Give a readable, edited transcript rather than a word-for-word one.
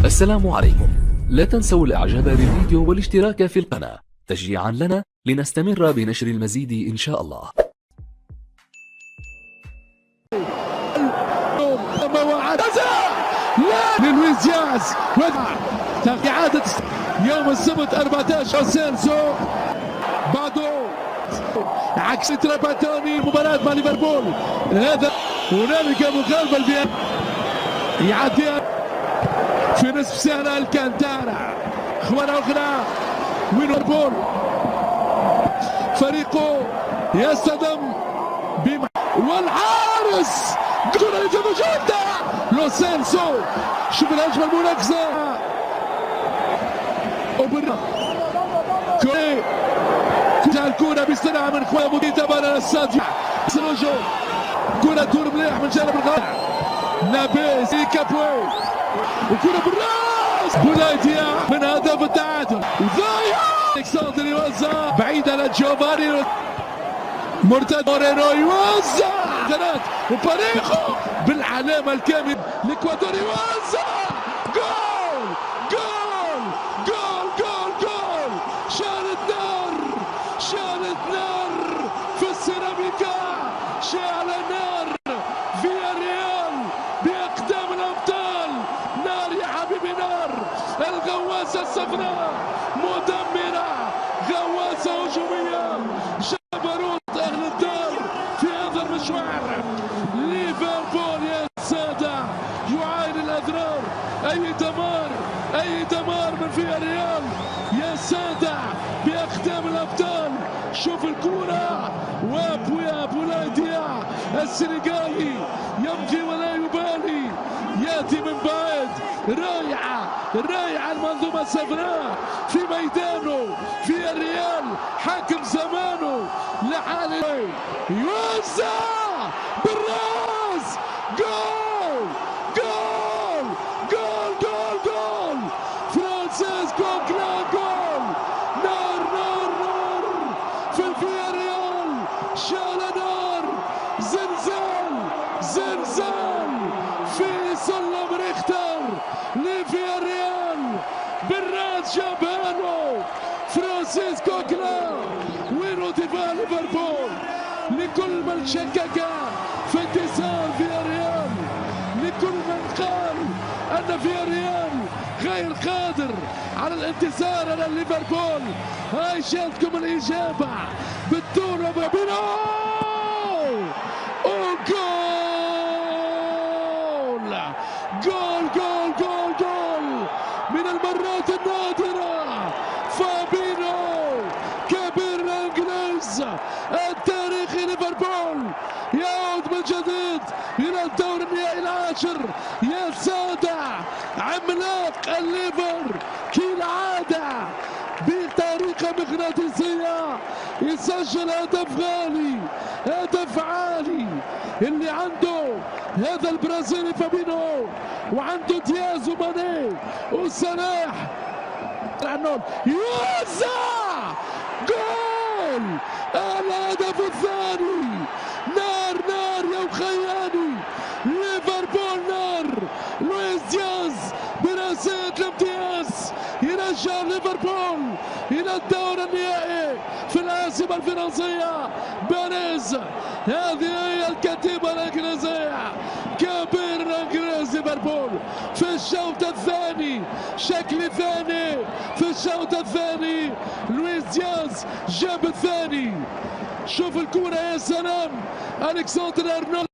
السلام عليكم. لا تنسوا الاعجاب بالفيديو والاشتراك في القناة تشجيعا لنا لنستمر بنشر المزيد ان شاء الله. لويس دياز إعادة يوم السبت 14 سيلسو بعده عكس تراباتوني مباراة مع ليفربول. هذا هنالك مخالفة يعدي في نصف ساعة الكانتارا اخوان اخرى ليفربول فريقه يصطدم والحارس كرة جدا لو سيلسو. شوف الهجمة المنافسة الكرة بيستلعب من خويا موديتا برا السادية سروجو. كرة تدور مليح من جانب الغرب نابيس كابوي وكرة بالراس بولايديا من هدف التعادل وضايع الكسندر يوزع بعيد على جوفاني مرتد مورينو يوزع ثلاث وباريخو بالعلامة الكاملة الاكوادور يوزع جول جول جول جول جول. شالت نار في السيراميكا، شعل نار فيا ريال بأقدام الأبطال. نار يا حبيبي نار. الغواسة الصفراء مدمرة، غواسة هجومية، جبروت أهل الدار في هذا المشوار. ليفربول يا سادة يعاني الأضرار. أي دمار من فيا ريال يا سادة بأقدام الأبطال. شوف الكرة وابويا بولايديا السنغالي يمضي ولا يبالي، ياتي من بعيد. رائعة المنظومة الصفراء في ميدانه في الريال حاكم زمانه لحاله يوزع بالراس جول جول جول جول جول. فرانسيسكو كلا جول. نار في الفياريال، شال نار. زلزال في سلم ريختر لفياريال بالراس جابانو فرانسيسكو كلا. وينو دفاع ليفربول لكل من شكك في انتصار فياريال، لكل من قال ان فياريال غير قادر على الانتصار على ليفربول. هاي شاتكم الاجابه بالدور بينو جول من المرات النادرة. فابينو كبير الانجليز التاريخي ليفربول يعود من جديد الى الدور النهائي العاشر يا سادة. عملاق الليفر كالعادة بطريقة مغناطيسية يسجل هدف عالي اللي عنده هذا البرازيلي فابينو، وعنده دياز وماني وصلاح. يوزع جول الهدف الثاني. نار يا مخياني. ليفربول نار. لويس دياز براسية الامتياز يرجع ليفربول الى الدور النهائي في العاصمة الفرنسية باريس. هذه هي الكتيبة الانجليزية. كبير الانجليز ليفربول في الشوط الثاني، شكل ثاني في الشوط الثاني. لويس دياز جاب الثاني. شوف الكرة يا سلام. الكسندر ارنولد